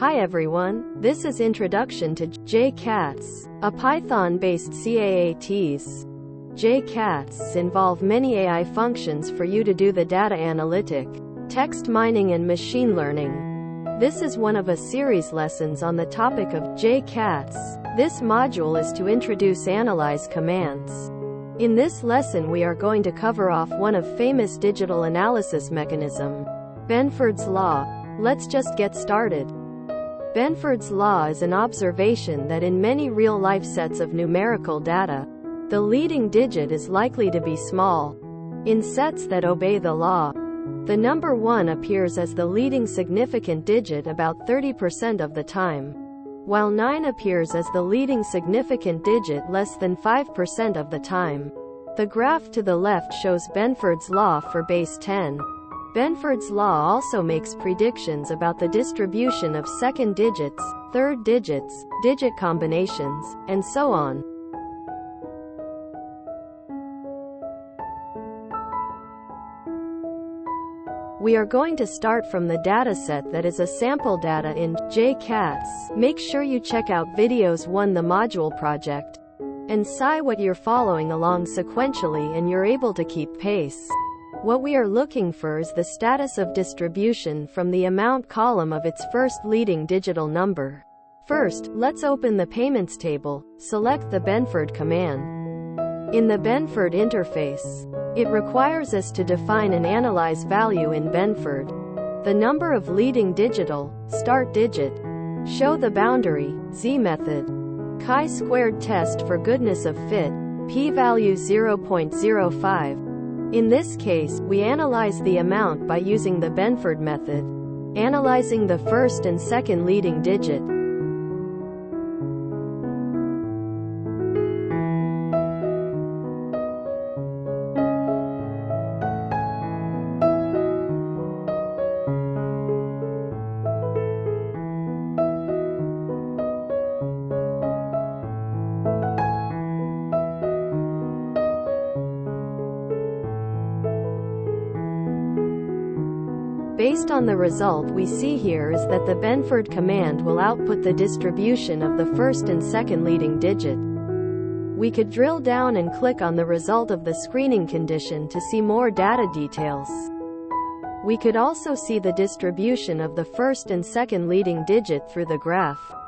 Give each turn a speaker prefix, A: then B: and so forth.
A: Hi everyone, this is Introduction to JCAATs, a Python-based CAATs. JCAATs involve many AI functions for you to do the data analytic, text mining and machine learning. This is one of a series lessons on the topic of JCAATs. This module is to introduce analyze commands. In this lesson we are going to cover off one of famous digital analysis mechanism, Benford's law. Let's just get started. Benford's law is an observation that in many real-life sets of numerical data, the leading digit is likely to be small. In sets that obey the law, the number 1 appears as the leading significant digit about 30% of the time, while 9 appears as the leading significant digit less than 5% of the time. The graph to the left shows Benford's law for base 10. Benford's law also makes predictions about the distribution of second digits, third digits, digit combinations, and so on. We are going to start from the dataset that is a sample data in JCAATs. Make sure you check out videos 1 the module project, and see what you're following along sequentially and you're able to keep pace. What we are looking for is the status of distribution from the amount column of its first leading digital number. First, let's open the payments table, select the Benford command. In the Benford interface, it requires us to define an analyze value in Benford. The number of leading digital, start digit. Show the boundary, z method. Chi-squared test for goodness of fit, p-value 0.05. In this case, we analyze the amount by using the Benford method, analyzing the first and second leading digit. Based on the result we see here is that the Benford command will output the distribution of the first and second leading digit. We could drill down and click on the result of the screening condition to see more data details. We could also see the distribution of the first and second leading digit through the graph.